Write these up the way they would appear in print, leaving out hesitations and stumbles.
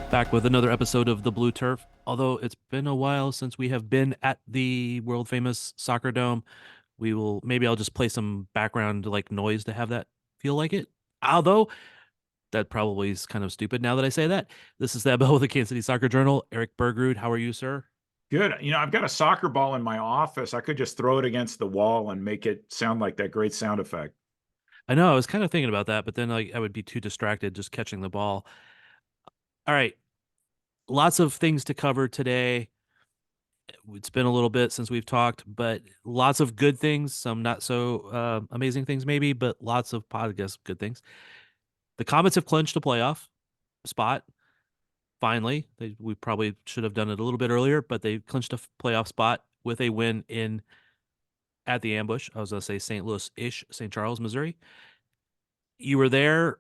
Back with another episode of the Blue Turf. Although it's been a while since we have been at the world famous soccer dome, maybe I'll just play some background like noise to have that feel like it. Although that probably is kind of stupid now that I say that. This is the Bell with the Kansas City Soccer Journal. Eric Bergrud, how are you, sir? Good. I've got a soccer ball in my office. I could just throw it against the wall and make it sound like that great sound effect. I know I was kind of thinking about that, but then I would be too distracted just catching the ball. All right, lots of things to cover today. It's been a little bit since we've talked, but lots of good things, some not so amazing things, maybe, but lots of podcast good things. The Comets have clinched a playoff spot. Finally, we probably should have done it a little bit earlier, but they clinched a playoff spot with a win in at the ambush. I was gonna say St. Louis-ish, St. Charles, Missouri. You were there.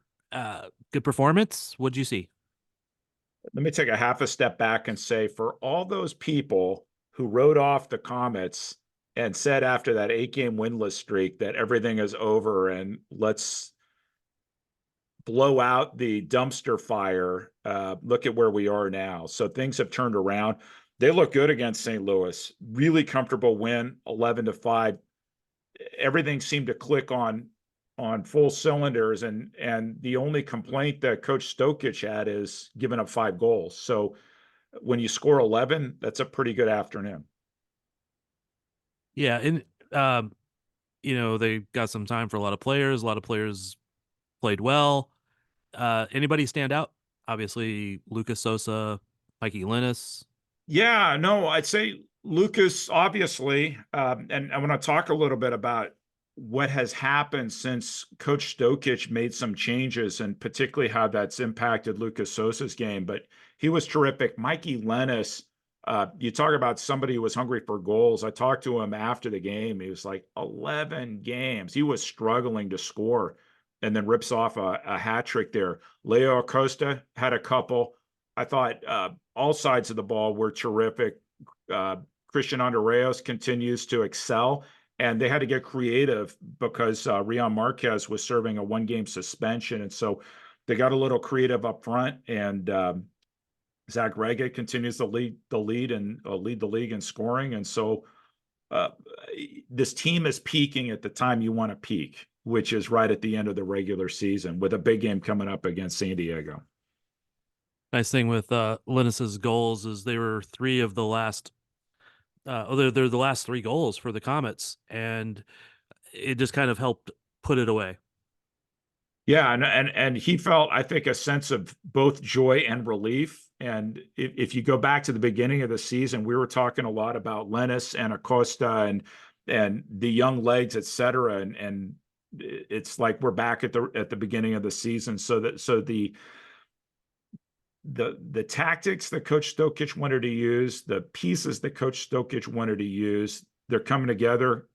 Good performance. What'd you see? Let me take a half a step back and say for all those people who wrote off the Comets and said after that 8-game winless streak that everything is over and let's blow out the dumpster fire, look at where we are now. So things have turned around. They look good against St. Louis. Really comfortable win, 11-5. Everything seemed to click on full cylinders, and the only complaint that Coach Stokic had is giving up 5 goals. So when you score 11, that's a pretty good afternoon. Yeah, and um, they got some time for a lot of players. A lot of players played well. Anybody stand out? Obviously, Lucas Sosa, Mikey Linus. Yeah, no, I'd say Lucas, obviously, and I want to talk a little bit about what has happened since Coach Stokic made some changes, and particularly how that's impacted Lucas Sosa's game. But he was terrific. Mikey Lennis, you talk about somebody who was hungry for goals. I talked to him after the game. He was like 11 games. He was struggling to score, and then rips off a hat trick there. Leo Acosta had a couple. I thought all sides of the ball were terrific. Christian Andreas continues to excel, and they had to get creative because Rion Marquez was serving a 1-game suspension, and so they got a little creative up front. And Zach Rega continues to lead the league in scoring, and so uh, this team is peaking at the time you want to peak, which is right at the end of the regular season with a big game coming up against San Diego. Nice thing with Linus's goals is they were three of the last. They're the last three goals for the Comets, and it just kind of helped put it away. Yeah, and he felt, I think, a sense of both joy and relief. And if you go back to the beginning of the season, we were talking a lot about Lennis and Acosta and the young legs, et cetera. And it's like we're back at the beginning of the season. So the tactics that Coach Stokic wanted to use, the pieces that Coach Stokic wanted to use, they're coming together.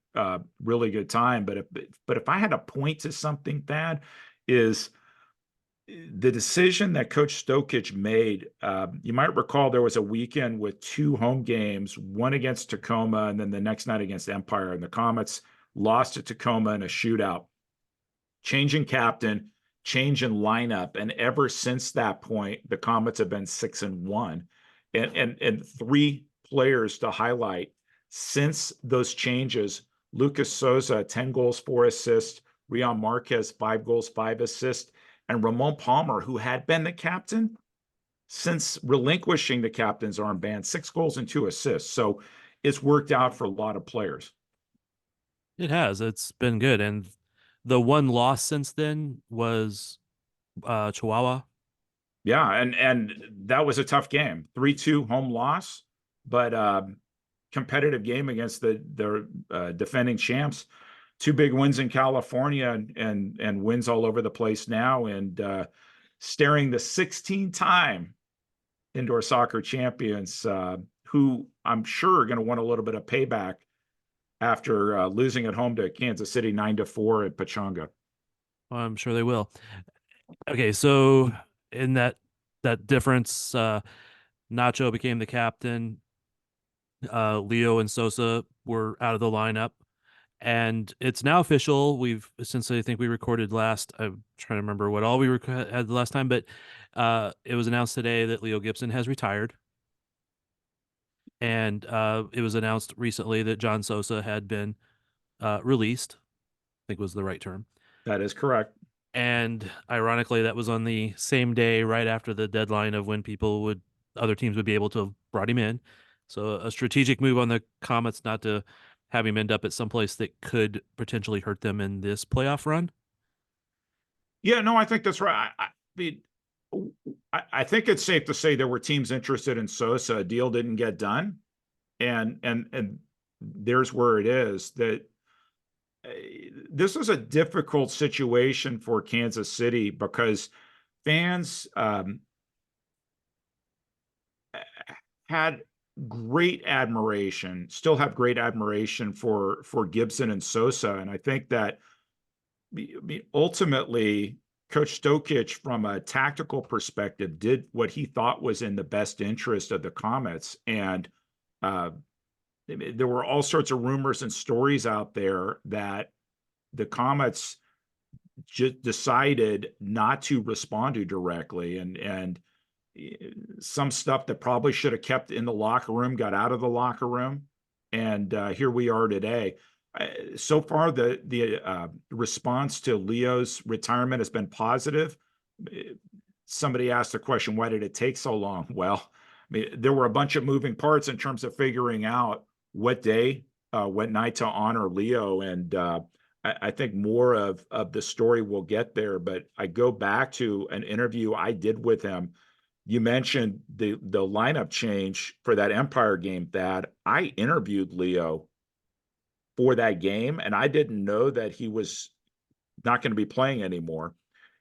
Really good time. But if I had to point to something, bad, is the decision that Coach Stokic made. You might recall there was a weekend with 2 home games, one against Tacoma and then the next night against Empire. And the Comets lost to Tacoma in a shootout. Changing captain, change in lineup, and ever since that point, the Comets have been 6-1, and 3 players to highlight since those changes: Lucas Souza, 10 goals, 4 assists; Rion Marquez, 5 goals, 5 assists; and Ramon Palmer, who had been the captain since relinquishing the captain's armband, 6 goals and 2 assists. So it's worked out for a lot of players. It has. It's been good, and the one loss since then was Chihuahua. Yeah, and that was a tough game. 3-2 home loss, but competitive game against the defending champs. 2 big wins in California and wins all over the place now, and staring the 16-time indoor soccer champions, who I'm sure are going to want a little bit of payback after losing at home to Kansas City 9-4 at Pachanga. I'm sure they will. Okay, so in that difference, Nacho became the captain. Leo and Sosa were out of the lineup, And it's now official. We've since I think we recorded last. I'm trying to remember what all we had the last time, but it was announced today that Leo Gibson has retired, and it was announced recently that John Sosa had been released. I think was the right term. That is correct. And ironically, that was on the same day, right after the deadline of when other teams would be able to have brought him in. So a strategic move on the Comets not to have him end up at some place that could potentially hurt them in this playoff run. Yeah, no, I think that's right. Mean, I think it's safe to say there were teams interested in Sosa. A deal didn't get done, and there's where it is that this is a difficult situation for Kansas City because fans had great admiration, still have great admiration for Gibson and Sosa, and I think that ultimately Coach Stokic, from a tactical perspective, did what he thought was in the best interest of the Comets, and uh, there were all sorts of rumors and stories out there that the Comets just decided not to respond to directly, and some stuff that probably should have kept in the locker room got out of the locker room, and here we are today. So far, the response to Leo's retirement has been positive. Uh, Somebody asked the question, "Why did it take so long?" Well, I mean, there were a bunch of moving parts in terms of figuring out what day, what night to honor Leo, and I think more of the story will get there. But I go back to an interview I did with him. You mentioned the lineup change for that Empire game, Thad. I interviewed Leo for that game, and I didn't know that he was not going to be playing anymore.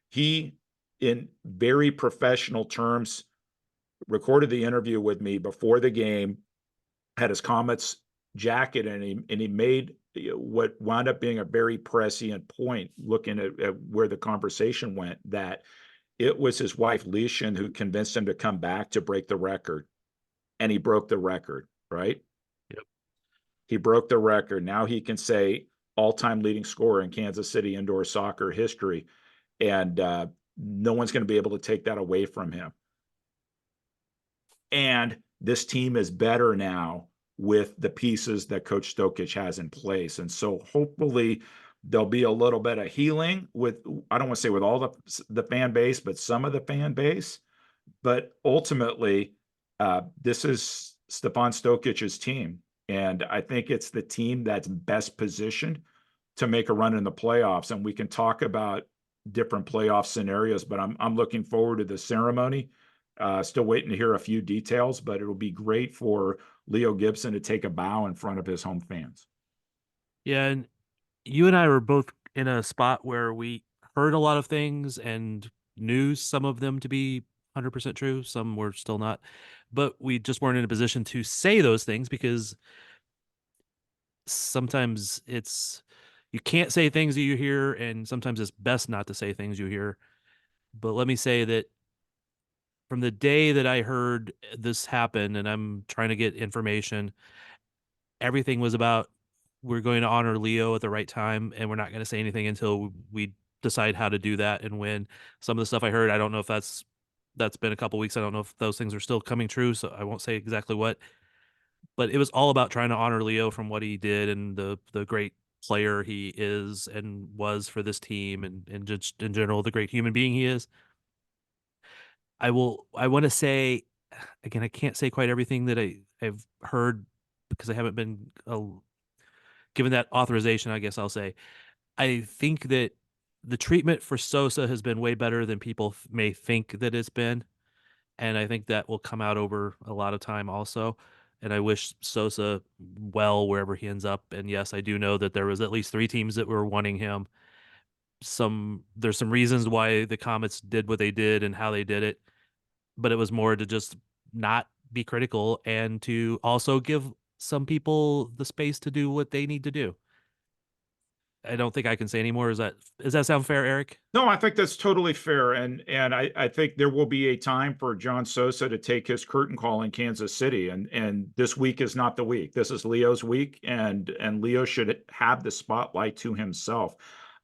He, in very professional terms, recorded the interview with me before the game, had his Comets jacket, and he made what wound up being a very prescient point, looking at where the conversation went, that it was his wife Leishan who convinced him to come back to break the record, and he broke the record. Right? Yep. He broke the record. Now he can say all-time leading scorer in Kansas City indoor soccer history, and no one's going to be able to take that away from him. And this team is better now with the pieces that Coach Stokic has in place. And so hopefully there'll be a little bit of healing with, I don't want to say with all the fan base, but some of the fan base. But ultimately, this is Stefan Stokic's team. And I think it's the team that's best positioned to make a run in the playoffs. And we can talk about different playoff scenarios, but I'm looking forward to the ceremony. Still waiting to hear a few details, but it'll be great for Leo Gibson to take a bow in front of his home fans. Yeah, and you and I were both in a spot where we heard a lot of things and knew some of them to be 100% true, some were still not, but we just weren't in a position to say those things because sometimes you can't say things that you hear, and sometimes it's best not to say things you hear. But let me say that from the day that I heard this happen and I'm trying to get information, everything was about we're going to honor Leo at the right time, and we're not going to say anything until we decide how to do that and when. Some of the stuff I heard, I don't know if that's been a couple weeks. I don't know if those things are still coming true, so I won't say exactly what. But it was all about trying to honor Leo from what he did and the great player he is and was for this team and just in general the great human being he is. I want to say again, I can't say quite everything that I've heard because I haven't been given that authorization. I guess I'll say I think that the treatment for Sosa has been way better than people may think that it's been, and I think that will come out over a lot of time also. And I wish Sosa well wherever he ends up. And yes, I do know that there was at least three teams that were wanting him. There's some reasons why the Comets did what they did and how they did it, but it was more to just not be critical and to also give some people the space to do what they need to do. I don't think I can say anymore. Does that sound fair, Eric? No, I think that's totally fair, and I think there will be a time for John Sosa to take his curtain call in Kansas City, and this week is not the week. This is Leo's week, and Leo should have the spotlight to himself.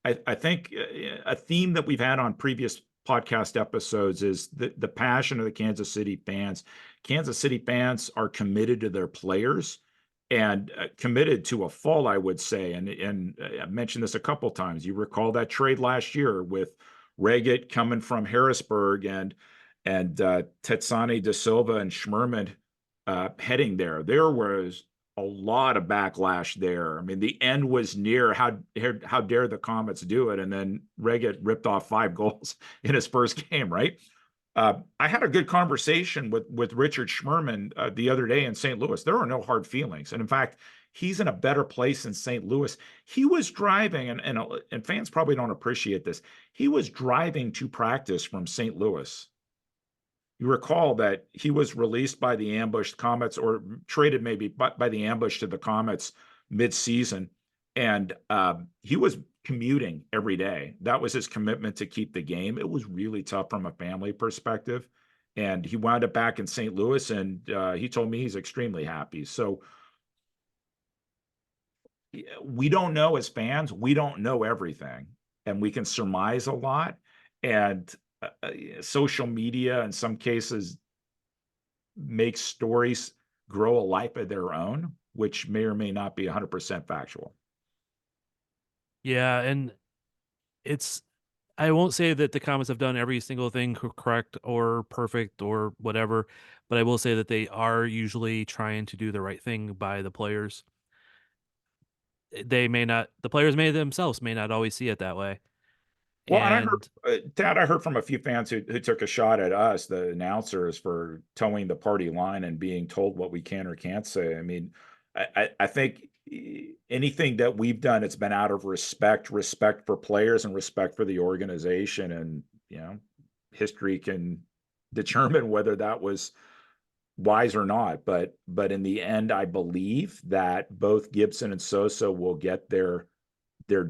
I think a theme that we've had on previous podcast episodes is the passion of the Kansas City fans. Kansas City fans are committed to their players and committed to a fall, I would say. And I've mentioned this a couple times. You recall that trade last year with Reggett coming from Harrisburg and Tetsani Da Silva and Schmerman heading there. There was a lot of backlash there. I mean, the end was near. How dare the Comets do it? And then Reggett ripped off 5 goals in his first game, right? I had a good conversation with Richard Schmerman the other day in St. Louis. There are no hard feelings, and in fact, he's in a better place in St. Louis. He was driving, and fans probably don't appreciate this. He was driving to practice from St. Louis. You recall that he was released by the ambushed Comets, or traded maybe by the ambush to the Comets mid-season, and he was commuting every day. That was his commitment to keep the game. It was really tough from a family perspective, and he wound up back in St. Louis, and he told me he's extremely happy. So we don't know as fans, we don't know everything, and we can surmise a lot. And social media, in some cases, makes stories grow a life of their own, which may or may not be 100% factual. Yeah, and it's I won't say that the Comets have done every single thing correct or perfect or whatever, but I will say that they are usually trying to do the right thing by the players. They may not, the players may themselves may not always see it that way. Well, and I heard, And Dad, I heard from a few fans who took a shot at us, the announcers, for towing the party line and being told what we can or can't say. I mean, I think anything that we've done, it's been out of respect for players and respect for the organization. And, history can determine whether that was wise or not. But in the end, I believe that both Gibson and Sosa will get their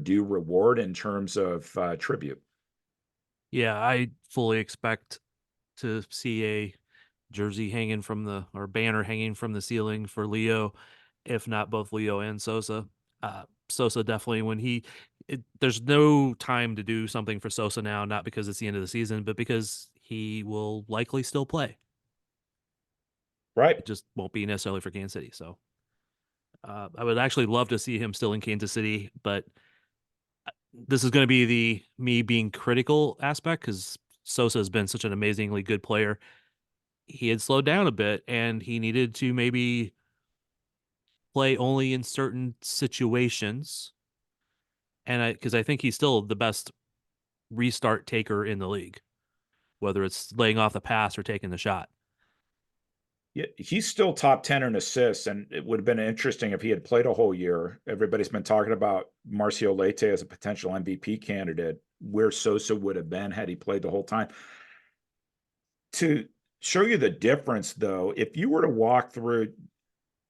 due reward in terms of tribute. yeah, I fully expect to see a jersey hanging from the or banner hanging from the ceiling for Leo, if not both Leo and Sosa. Sosa definitely there's no time to do something for Sosa now, not because it's the end of the season, but because he will likely still play. Right. It just won't be necessarily for Kansas City. So I would actually love to see him still in Kansas City, but this is going to be the me being critical aspect because Sosa has been such an amazingly good player. He had slowed down a bit and he needed to maybe play only in certain situations. And because I think he's still the best restart taker in the league, whether it's laying off the pass or taking the shot. Yeah, he's still top 10 in assists, and it would have been interesting if he had played a whole year. Everybody's been talking about Marcio Leite as a potential MVP candidate, where Sosa would have been had he played the whole time. To show you the difference, though, if you were to walk through,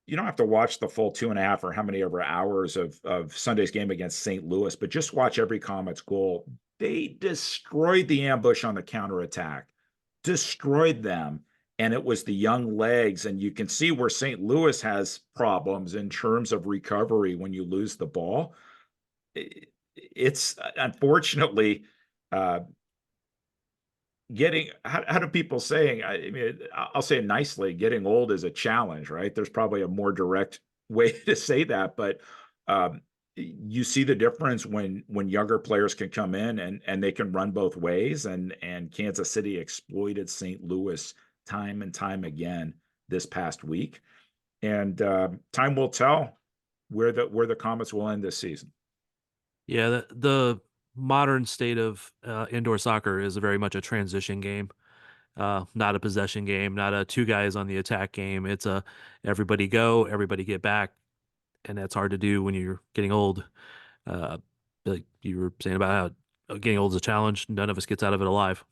you don't have to watch the full 2.5 or how many ever hours of Sunday's game against St. Louis, but just watch every Comets goal. They destroyed the ambush on the counterattack, destroyed them. And it was the young legs. And you can see where St. Louis has problems in terms of recovery when you lose the ball. It's unfortunately uh, how do people saying, I mean, I'll say it nicely, getting old is a challenge, right? There's probably a more direct way to say that, but you see the difference when younger players can come in and they can run both ways, and Kansas City exploited St. Louis time and time again this past week. And time will tell where the Comets will end this season. Yeah, the modern state of indoor soccer is very much a transition game, not a possession game, not a two guys on the attack game. It's a everybody go, everybody get back, and that's hard to do when you're getting old. Uh, like you were saying about how getting old is a challenge. None of us gets out of it alive.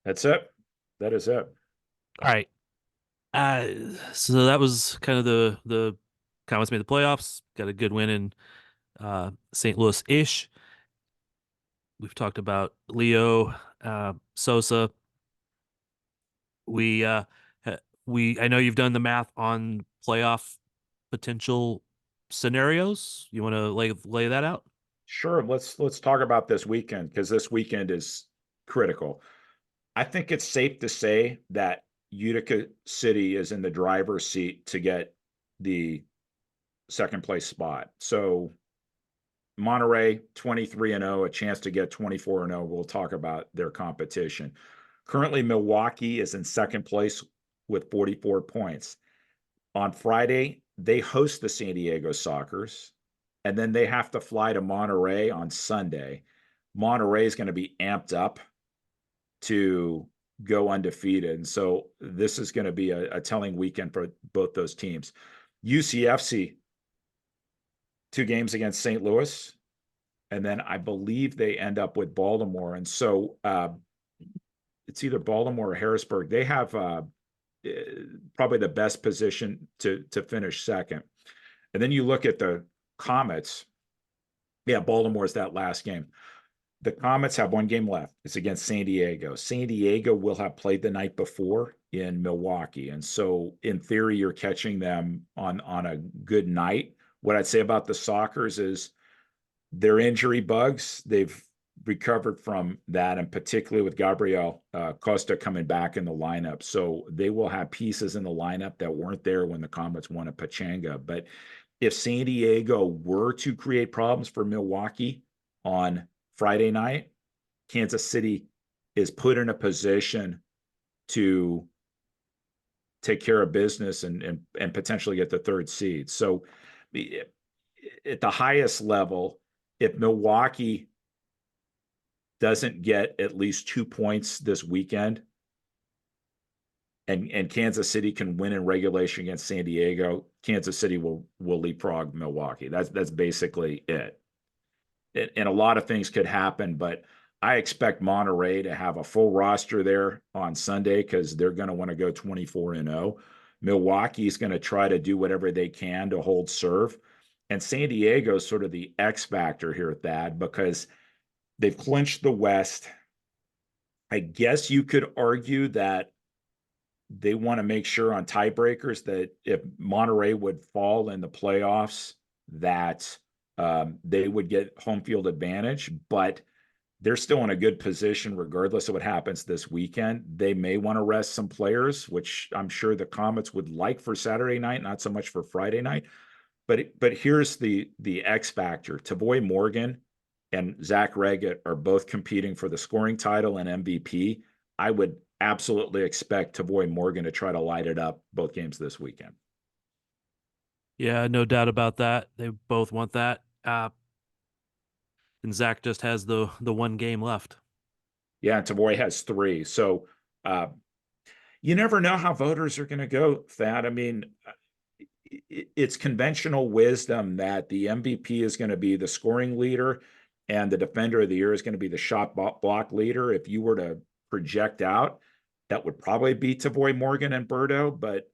That's it. That is it. All right. So that was kind of the Comets made the playoffs. Got a good win in St. Louis ish. We've talked about Leo, Sosa. We I know you've done the math on playoff potential scenarios. You want to lay that out? Sure, let's talk about this weekend because this weekend is critical. I think it's safe to say that Utica City is in the driver's seat to get the second place spot. So Monterey 23-0, a chance to get 24-0. We'll talk about their competition. Currently, Milwaukee is in second place with 44 points. On Friday, they host the San Diego Sockers, and then they have to fly to Monterey on Sunday. Monterey is going to be amped up to go undefeated. And so this is going to be a telling weekend for both those teams. UCFC, 2 games against St. Louis, and then I believe they end up with Baltimore. And so it's either Baltimore or Harrisburg. They have probably the best position to finish second. And then you look at the Comets. Yeah, Baltimore's that last game. The Comets have 1 game left. It's against San Diego. San Diego will have played the night before in Milwaukee. And so in theory, you're catching them on a good night. What I'd say about the Sockers is their injury bugs, they've recovered from that, and particularly with Gabriel Costa coming back in the lineup. So they will have pieces in the lineup that weren't there when the Comets won at Pachanga. But if San Diego were to create problems for Milwaukee on Friday night, Kansas City is put in a position to take care of business and potentially get the third seed. So at the highest level, if Milwaukee doesn't get at least 2 points this weekend and Kansas City can win in regulation against San Diego, Kansas City will leapfrog Milwaukee. That's basically it. And a lot of things could happen, but I expect Monterey to have a full roster there on Sunday because they're going to want to go 24-0. Milwaukee is going to try to do whatever they can to hold serve. And San Diego is sort of the X factor here at that because they've clinched the West. I guess you could argue that they want to make sure on tiebreakers that if Monterey would fall in the playoffs, that they would get home field advantage. But they're still in a good position regardless of what happens this weekend. They may want to rest some players, which I'm sure the Comets would like for Saturday night, not so much for Friday night. But here's the X factor. Tavoy Morgan and Zach Reggett are both competing for the scoring title and MVP. I would absolutely expect Tavoy Morgan to try to light it up both games this weekend. Yeah, no doubt about that. They both want that. And Zach just has the 1 game left. Yeah, and Tavoy has 3. So uh, you never know how voters are going to go, Thad. I mean, it's conventional wisdom that the MVP is going to be the scoring leader and the defender of the year is going to be the shot block leader. If you were to project out, that would probably be Tavoy Morgan and Berto, but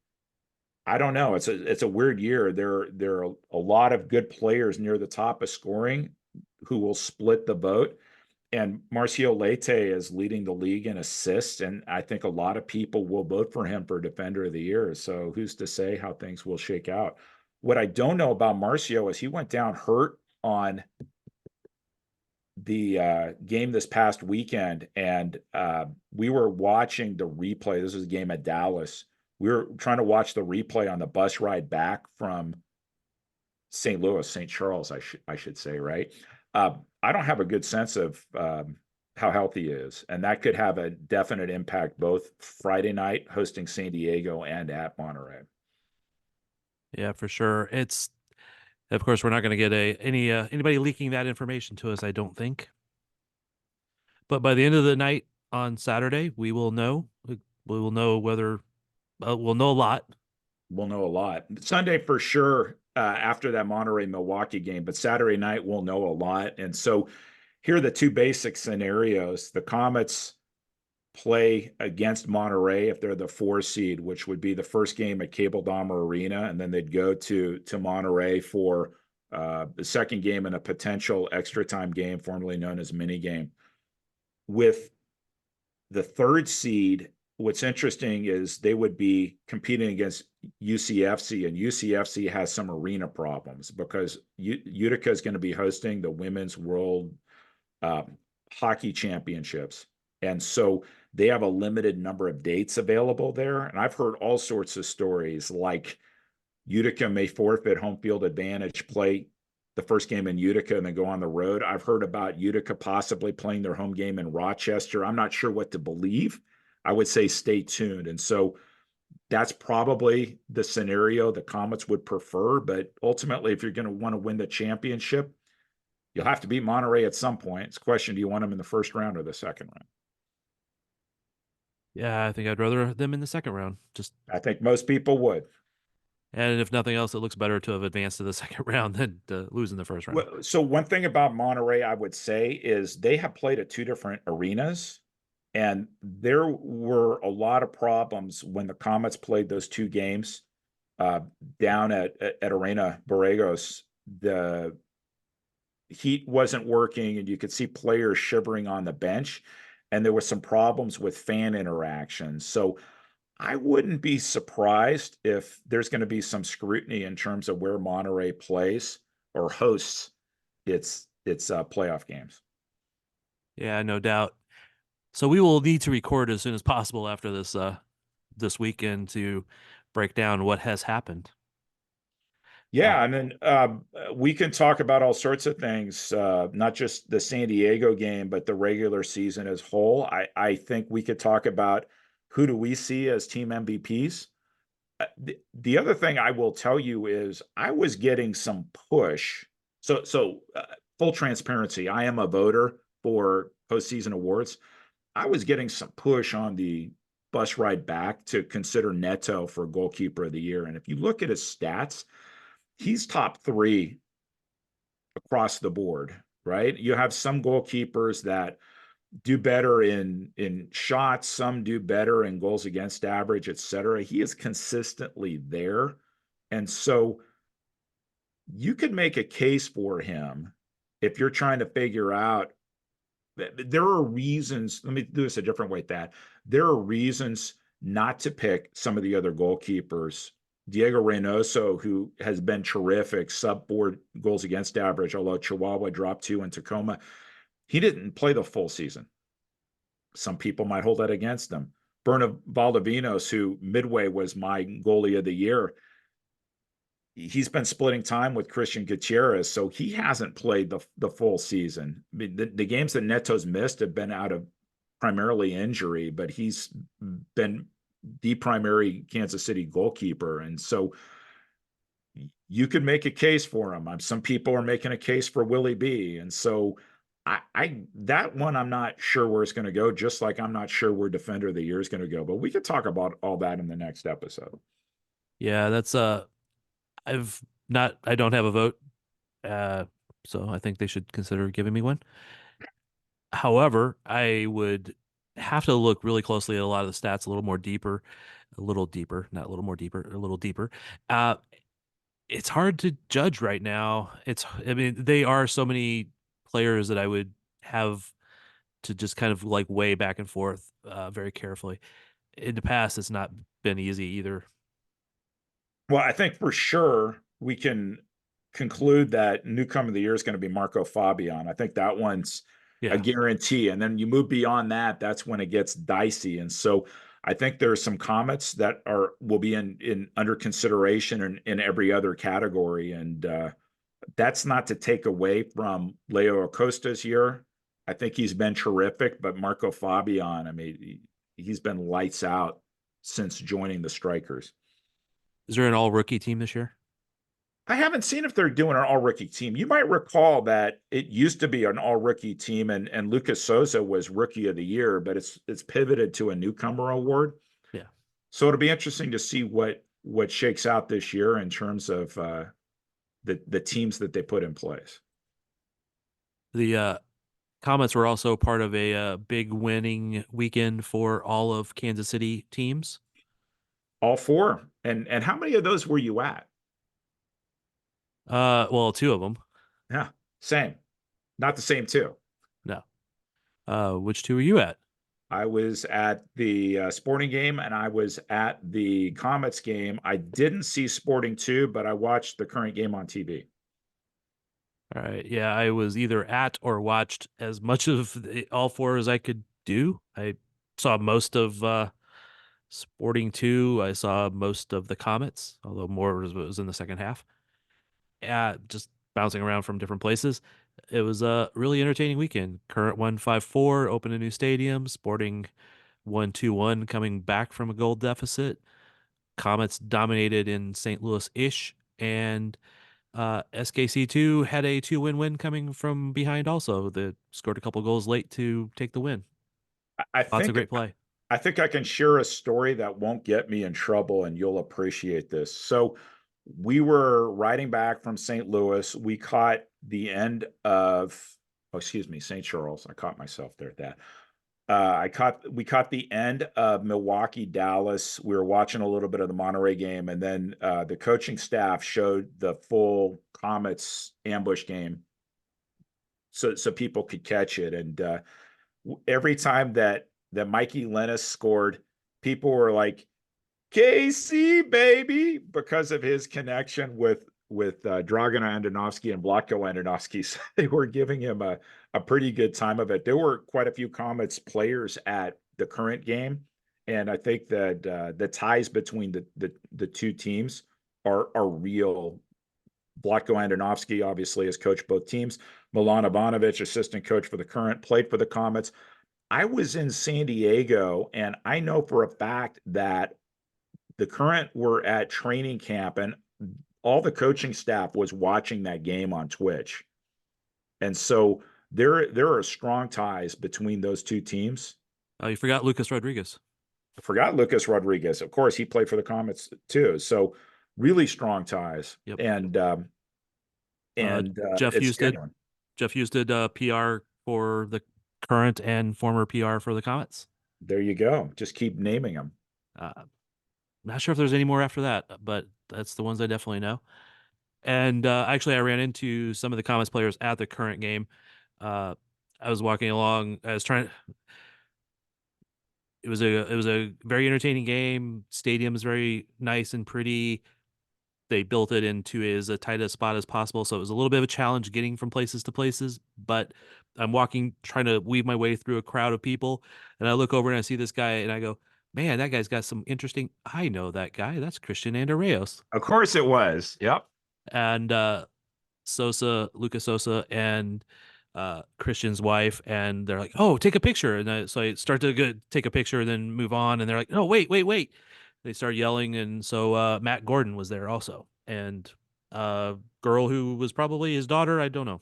I don't know. It's a weird year. There are a lot of good players near the top of scoring who will split the vote. And Marcio Leite is leading the league in assists, and I think a lot of people will vote for him for Defender of the Year. So who's to say how things will shake out? What I don't know about Marcio is he went down hurt on the game this past weekend, and we were watching the replay. This was a game at Dallas. We were trying to watch the replay on the bus ride back from St. Louis, St. Charles, I should say, right? I don't have a good sense of how healthy he is, and that could have a definite impact both Friday night hosting San Diego and at Monterey. Yeah, for sure. It's of course we're not going to get anybody leaking that information to us, I don't think. But by the end of the night on Saturday, we will know. We will know whether we'll know a lot. We'll know a lot Sunday for sure after that Monterey Milwaukee game, but Saturday night we'll know a lot. And so here are the 2 basic scenarios. The Comets play against Monterey if they're the 4 seed, which would be the first game at Cable Dahmer Arena, and then they'd go to Monterey for the second game in a potential extra time game, formerly known as mini game. With the third seed, what's interesting is they would be competing against UCFC, and UCFC has some arena problems because Utica is going to be hosting the Women's World uh, Hockey Championships. And so they have a limited number of dates available there. And I've heard all sorts of stories like Utica may forfeit home field advantage, play the first game in Utica and then go on the road. I've heard about Utica possibly playing their home game in Rochester. I'm not sure what to believe. I would say stay tuned. And so that's probably the scenario the Comets would prefer. But ultimately, if you're going to want to win the championship, you'll have to beat Monterey at some point. It's a question, do you want them in the first round or the second round? Yeah, I think I'd rather them in the second round. Just I think most people would. and if nothing else, it looks better to have advanced to the second round than to lose in the first round. Well, so one thing about Monterey, I would say, is they have played at two different arenas, and there were a lot of problems when the Comets played those two games uh, down at Arena Borregos. The heat wasn't working, and you could see players shivering on the bench, and there was some problems with fan interaction. So I wouldn't be surprised if there's going to be some scrutiny in terms of where Monterey plays or hosts its playoff games. Yeah, no doubt. So we will need to record as soon as possible after this weekend to break down what has happened. Uh, Yeah, and then we can talk about all sorts of things, not just the San Diego game, but the regular season as whole. I think we could talk about who do we see as team MVPs. The other thing I will tell you is I was getting some push. So full transparency, I am a voter for postseason awards. I was getting some push on the bus ride back to consider Neto for goalkeeper of the year. And if you look at his stats, he's top three across the board, right? You have some goalkeepers that do better in shots, some do better in goals against average, et cetera. He is consistently there. And so you could make a case for him if you're trying to figure out there are reasons. Let me do this a different way. That there are reasons not to pick some of the other goalkeepers. Diego Reynoso, who has been terrific, sub four goals against average, although Chihuahua dropped two in Tacoma. He didn't play the full season. Some people might hold that against him. Berna Valdivinos, who midway was my goalie of the year, he's been splitting time with Christian Gutierrez, so he hasn't played the full season. I mean, the games that Neto's missed have been out of primarily injury, but he's been the primary Kansas City goalkeeper, and so you could make a case for him. Some people are making a case for Willie B, and so I that one I'm not sure where it's going to go. Just like I'm not sure where Defender of the Year is going to go, but we could talk about all that in the next episode. yeah, that's I don't have a vote. Uh, so I think they should consider giving me one. However, I would have to look really closely at a lot of the stats a little deeper, not a little more deeper, a little deeper. Uh, it's hard to judge right now. I mean, they are so many players that I would have to just kind of like weigh back and forth very carefully. In the past, it's not been easy either. Well, I think for sure we can conclude that newcomer of the year is going to be Marco Fabian. I think that one's a Yeah. guarantee. And then you move beyond that, that's when it gets dicey. And so I think there are some comets that are will be in under consideration in every other category. And that's not to take away from Leo Acosta's year. I think he's been terrific, but Marco Fabian, I mean, he's been lights out since joining the Strikers. Is there an all rookie team this year? I haven't seen if they're doing an all rookie team. You might recall that it used to be an all rookie team, and Lucas Souza was rookie of the year, but it's pivoted to a newcomer award. Yeah. So it'll be interesting to see what shakes out this year in terms of the teams that they put in place. The Comets were also part of a big winning weekend for all of Kansas City teams. All four, and how many of those were you at? Well, two of them. Yeah, same. Not the same too. No. Which two are you at? I was at the sporting game and I was at the Comets game. I didn't see Sporting 2, but I watched the current game on TV. All right. Yeah, I was either at or watched as much of all four as I could do. I saw most of Sporting 2. I saw most of the Comets, although more was in the second half. Yeah, just bouncing around from different places. It was a really entertaining weekend. Current 1-5-4, open a new stadium. Sporting 1-2-1, coming back from a goal deficit. Comets dominated in St. Louis-ish, and SKC2 had a two win coming from behind also. They scored a couple goals late to take the win. I Lots of think great play. I think I can share a story that won't get me in trouble and you'll appreciate this. So we were riding back from St. Louis. We caught the end of, oh, excuse me, St. Charles. I caught myself there at that. We caught the end of Milwaukee, Dallas. We were watching a little bit of the Monterey game, and then the coaching staff showed the full Comets ambush game so people could catch it. And every time that Mikey Lennis scored, people were like, KC baby, because of his connection with Dragan Andonovsky and Vlatko Andonovsky. So they were giving him a pretty good time of it. There were quite a few Comets players at the current game, and I think that the ties between the two teams are real. Vlatko Andonovsky obviously has coached both teams. Milan Ivanovic, assistant coach for the current, played for the Comets. I was in San Diego, and I know for a fact that the current were at training camp, and all the coaching staff was watching that game on Twitch. And so there are strong ties between those two teams. Oh, you forgot Lucas Rodriguez. I forgot Lucas Rodriguez. Of course, he played for the Comets too. So really strong ties. Yep. Uh, And Jeff it's Hughes did. genuine. Jeff Hughes did PR for the current and former PR for the Comets. There you go. Just keep naming them. Uh, Not sure if there's any more after that, but that's the ones I definitely know. And actually, I ran into some of the Comets players at the current game. Uh, I was walking along. I was trying. It was a very entertaining game. Stadium is very nice and pretty. They built it into as a tight a spot as possible, so it was a little bit of a challenge getting from places to places. But I'm walking, trying to weave my way through a crowd of people, and I look over and I see this guy, and I go, "Man, that guy's got some interesting. I know that guy. That's Christian Andereos." Of course it was. Yep. And Sosa, Lucas Sosa, and Christian's wife, and they're like, "Oh, take a picture." And so I start to take a picture and then move on, and they're like, "No, wait, wait, wait!" They start yelling, and so Matt Gordon was there also, and a girl who was probably his daughter. I don't know.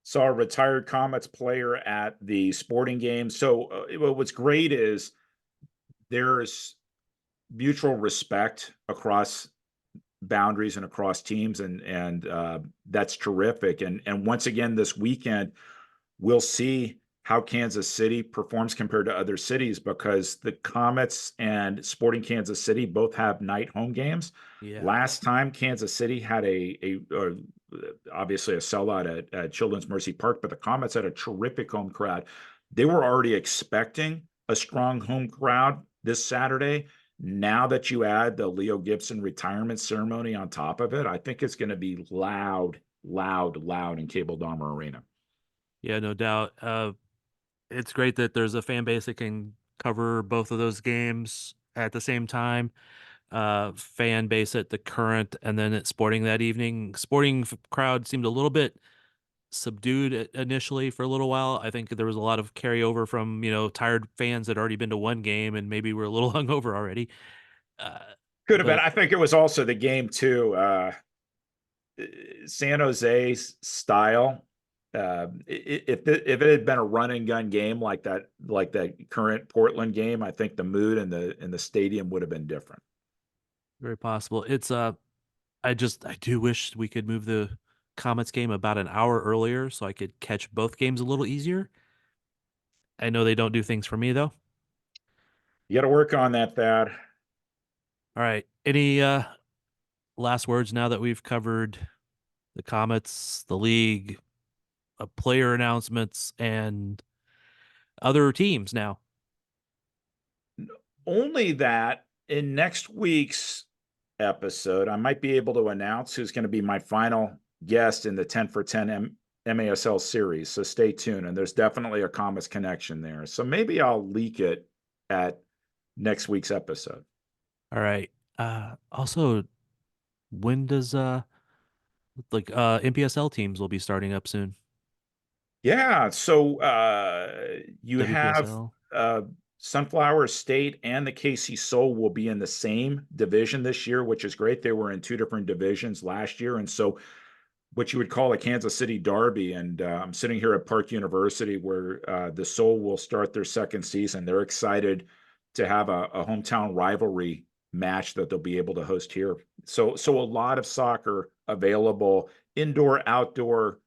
Saw a retired Comets player at the sporting game. So what's great is there's mutual respect across boundaries and across teams, and that's terrific. And once again this weekend, we'll see how Kansas City performs compared to other cities because the Comets and Sporting Kansas City both have night home games. Yeah, Last time Kansas City had obviously a sellout at Children's Mercy Park, but the Comets had a terrific home crowd. They were already expecting a strong home crowd this Saturday. Now that you add the Leo Gibson retirement ceremony on top of it, I think it's going to be loud, loud, loud in Cable Dahmer Arena. yeah, no doubt. It's great that there's a fan base that can cover both of those games at the same time. Fan base at the current and then at Sporting that evening. Sporting crowd seemed a little bit subdued initially for a little while. I think there was a lot of carryover from, tired fans that had already been to one game and maybe were a little hungover already. Uh, Could have been. but I think it was also the game too. San Jose's style. If it had been a run and gun game like that current Portland game, I think the mood in the stadium would have been different. very possible. I do wish we could move the Comets game about an hour earlier so I could catch both games a little easier. I know they don't do things for me though. You got to work on that, Thad. All right. Any last words now that we've covered the Comets, the league, player announcements, and other teams now. Only that in next week's episode, I might be able to announce who's going to be my final guest in the 10 for 10 MASL series. So stay tuned. And there's definitely a Comets connection there. So maybe I'll leak it at next week's episode. All right. Also, when does NPSL teams will be starting up soon? Yeah. So you have WPSL. uh, Sunflower State and the KC Soul will be in the same division this year, which is great. They were in two different divisions last year. And so what you would call a Kansas City derby. And I'm sitting here at Park University where the Soul will start their second season. They're excited to have a hometown rivalry match that they'll be able to host here. So a lot of soccer available, indoor, outdoor.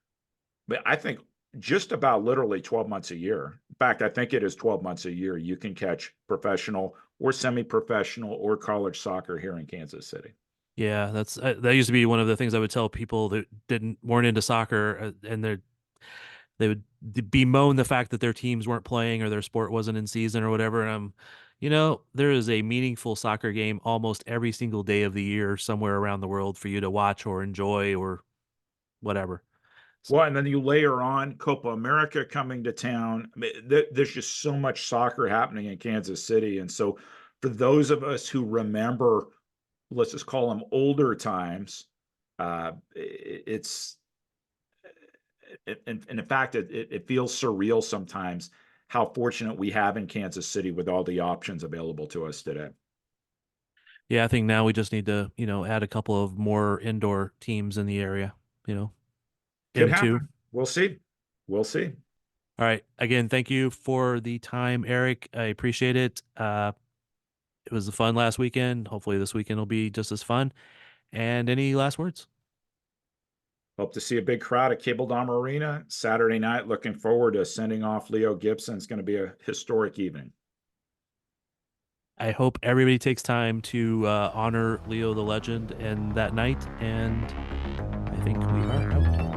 But I think just about literally 12 months a year. In fact, I think it is 12 months a year. You can catch professional or semi-professional or college soccer here in Kansas City. Yeah, that used to be one of the things I would tell people that weren't into soccer, and they would bemoan the fact that their teams weren't playing or their sport wasn't in season or whatever. And there is a meaningful soccer game almost every single day of the year somewhere around the world for you to watch or enjoy or whatever. So, Well, and then you layer on Copa America coming to town. I mean, there's just so much soccer happening in Kansas City. And so, for those of us who remember, let's just call them older times, it's, and in fact, it feels surreal sometimes how fortunate we have in Kansas City with all the options available to us today. yeah, I think now we just need to, add a couple of more indoor teams in the area, you know, Could M2. happen. We'll see. We'll see. All right. Again, thank you for the time, Eric. I appreciate it. It was fun last weekend. Hopefully this weekend will be just as fun. And any last words? Hope to see a big crowd at Cable Dom Arena Saturday night. Looking forward to sending off Leo Gibson. It's going to be a historic evening. I hope everybody takes time to honor Leo the legend and that night. And I think we are out.